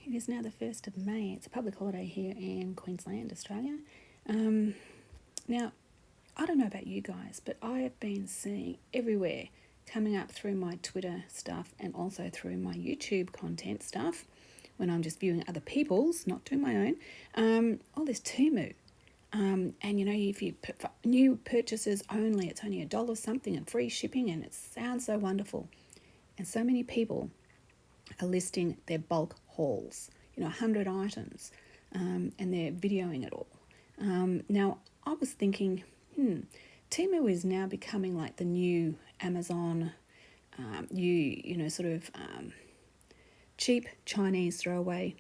It is now the 1st of May. It's a public holiday here in Queensland, Australia. Now, I don't know about you guys, but I have been seeing everywhere coming up through my Twitter stuff and also through my YouTube content stuff when I'm just viewing other people's, not doing my own, all this Temu. And if you put new purchases only, it's only $1 something and free shipping, and it sounds so wonderful. And so many people are listing their bulk hauls, 100 items, and they're videoing it all. Now, I was thinking, Temu is now becoming like the new Amazon, cheap Chinese throwaway,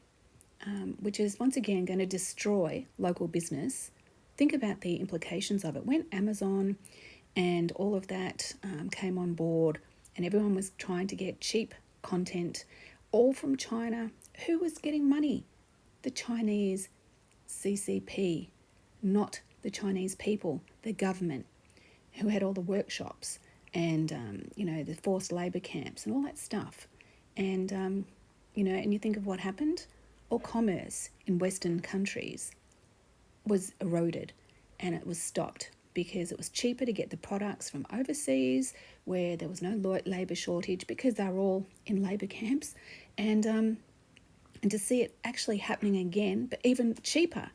which is once again going to destroy local business. Think about the implications of it. When Amazon and all of that came on board and everyone was trying to get cheap content, all from China, who was getting money? The Chinese CCP, not the Chinese people, the government, who had all the workshops and, the forced labour camps and all that stuff. And, and you think of what happened? All commerce in Western countries was eroded and it was stopped because it was cheaper to get the products from overseas where there was no labour shortage because they were all in labour camps, and to see it actually happening again, but even cheaper.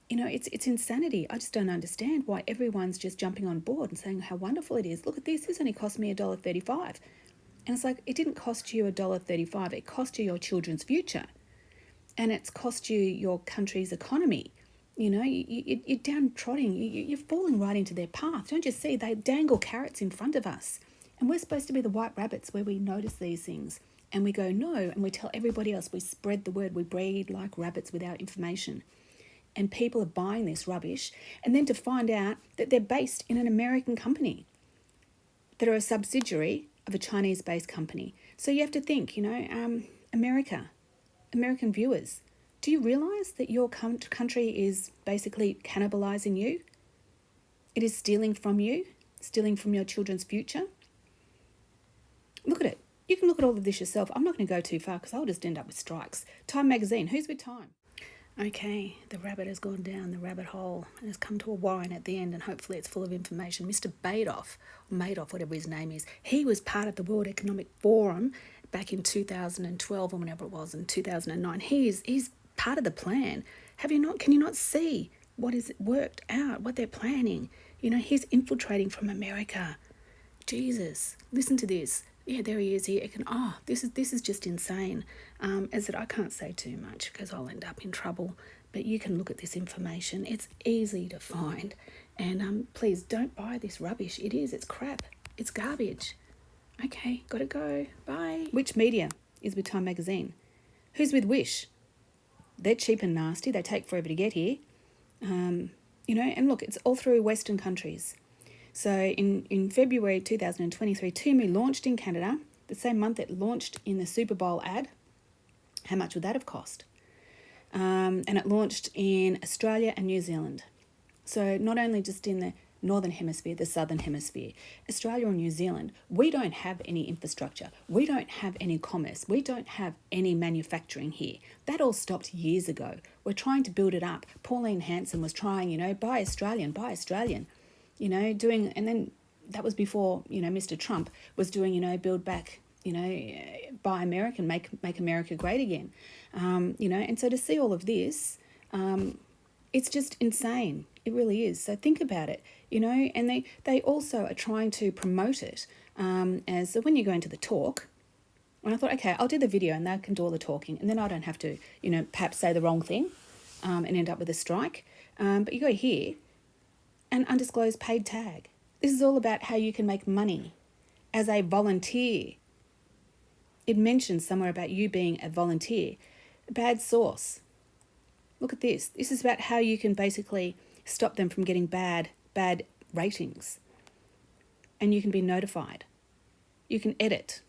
It's insanity. I just don't understand why everyone's just jumping on board and saying how wonderful it is. Look at this only cost me $1.35. And it's like, it didn't cost you $1.35, it cost you your children's future. And it's cost you your country's economy. You're downtrodden. You're falling right into their path. Don't you see? They dangle carrots in front of us. And we're supposed to be the white rabbits where we notice these things. And we go, no, and we tell everybody else. We spread the word. We breed like rabbits without information. And people are buying this rubbish. And then to find out that they're based in an American company, that are a subsidiary of a Chinese-based company. So you have to think, American viewers, do you realise that your country is basically cannibalising you? It is stealing from you, stealing from your children's future. Look at it. You can look at all of this yourself. I'm not going to go too far because I'll just end up with strikes. Time magazine. Who's with Time? Okay, the rabbit has gone down the rabbit hole and has come to a warren at the end, and hopefully it's full of information. Mr. Madoff, whatever his name is, he was part of the World Economic Forum back in 2012 or whenever it was, in 2009. He's part of the plan. Can you not see what is worked out, what they're planning? He's infiltrating from America. Jesus, listen to this. Yeah, there he is here. This is just insane. As that I can't say too much because I'll end up in trouble. But you can look at this information. It's easy to find. And please don't buy this rubbish. It's crap. It's garbage. Okay, gotta go. Bye. Which media is with Time magazine? Who's with Wish? They're cheap and nasty. They take forever to get here. And look, it's all through Western countries. So in February 2023, Temu launched in Canada, the same month it launched in the Super Bowl ad. How much would that have cost? And it launched in Australia and New Zealand. So not only just in the Northern Hemisphere, the Southern Hemisphere, Australia and New Zealand, we don't have any infrastructure. We don't have any commerce. We don't have any manufacturing here. That all stopped years ago. We're trying to build it up. Pauline Hanson was trying, buy Australian. And then that was before, Mr. Trump was doing, build back, buy American, make America great again. And so to see all of this, it's just insane. It really is. So think about it, and they also are trying to promote it as, so when you go into the talk, and I thought, okay, I'll do the video and they can do all the talking and then I don't have to, perhaps say the wrong thing and end up with a strike. But you go here, an undisclosed paid tag. This is all about how you can make money as a volunteer. It mentions somewhere about you being a volunteer. Bad source. Look at this. This is about how you can basically stop them from getting bad ratings. And you can be notified. You can edit.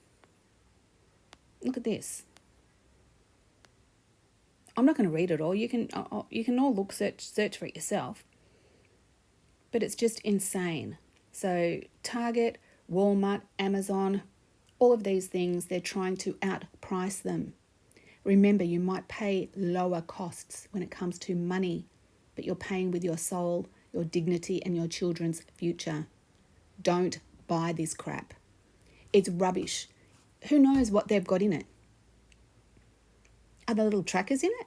Look at this. I'm not going to read it all. You can all search for it yourself. But it's just insane. So Target, Walmart, Amazon, all of these things, they're trying to outprice them. Remember, you might pay lower costs when it comes to money, but you're paying with your soul, your dignity, and your children's future. Don't buy this crap. It's rubbish. Who knows what they've got in it? Are there little trackers in it?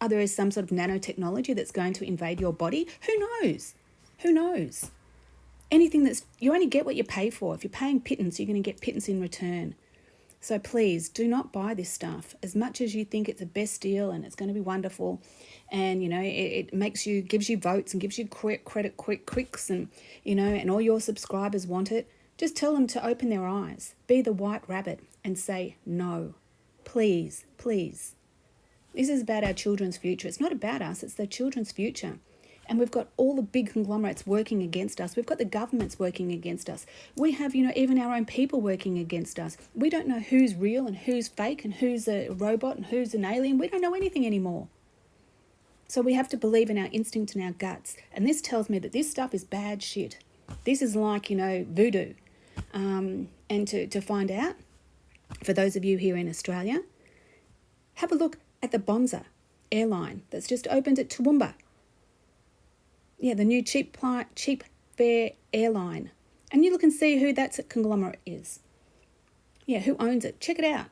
Are there some sort of nanotechnology that's going to invade your body? Who knows? Who knows? Anything you only get what you pay for. If you're paying pittance, you're going to get pittance in return. So please do not buy this stuff. As much as you think it's the best deal and it's going to be wonderful, and it gives you votes and gives you credit quicks, and and all your subscribers want it. Just tell them to open their eyes, be the white rabbit, and say no, please, please. This is about our children's future. It's not about us. It's their children's future. And we've got all the big conglomerates working against us. We've got the governments working against us. We have, even our own people working against us. We don't know who's real and who's fake and who's a robot and who's an alien. We don't know anything anymore. So we have to believe in our instinct and our guts. And this tells me that this stuff is bad shit. This is like, voodoo. And to find out, for those of you here in Australia, have a look at the Bonza airline that's just opened at Toowoomba. Yeah, the new cheap fare airline. And you look and see who that conglomerate is. Yeah, who owns it? Check it out.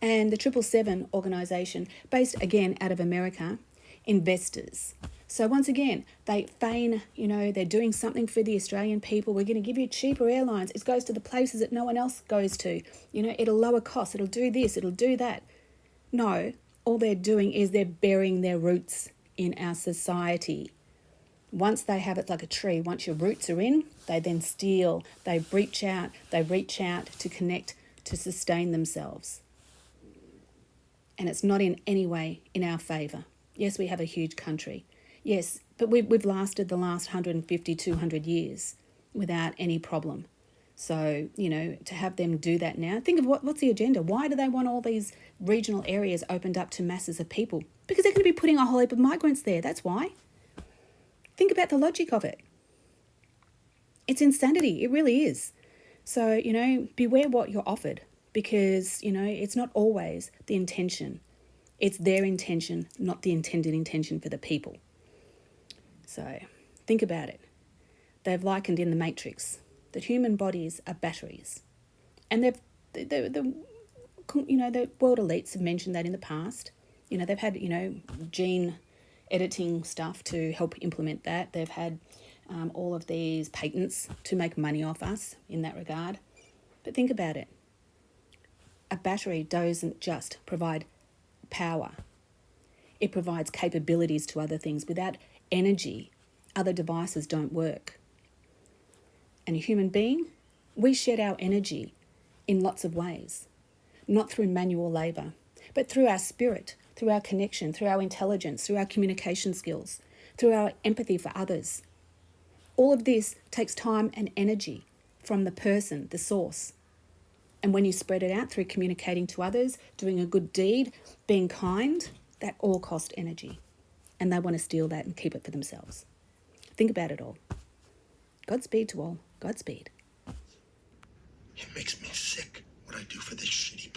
And the 777 organisation, based again out of America, investors. So once again, they feign, they're doing something for the Australian people. We're going to give you cheaper airlines. It goes to the places that no one else goes to. It'll lower costs. It'll do this. It'll do that. No, all they're doing is they're burying their roots in our society. Once they have it like a tree, once your roots are in, they then steal, they reach out to connect, to sustain themselves. And it's not in any way in our favour. Yes, we have a huge country. Yes, but we've lasted the last 150, 200 years without any problem. So, to have them do that now, think of what's the agenda? Why do they want all these regional areas opened up to masses of people? Because they're going to be putting a whole heap of migrants there, that's why. Think about the logic of it. It's insanity. It really is. So, beware what you're offered, because, it's not always the intention. It's their intention, not the intended intention for the people. So, think about it. They've likened in the Matrix that human bodies are batteries. And the world elites have mentioned that in the past. They've had, gene editing stuff to help implement that. They've had all of these patents to make money off us in that regard. But think about it. A battery doesn't just provide power. It provides capabilities to other things. Without energy, other devices don't work. And a human being, we shed our energy in lots of ways. Not through manual labour, but through our spirit, through our connection, through our intelligence, through our communication skills, through our empathy for others. All of this takes time and energy from the person, the source. And when you spread it out through communicating to others, doing a good deed, being kind, that all costs energy. And they want to steal that and keep it for themselves. Think about it all. Godspeed to all. Godspeed. It makes me sick what I do for this shitty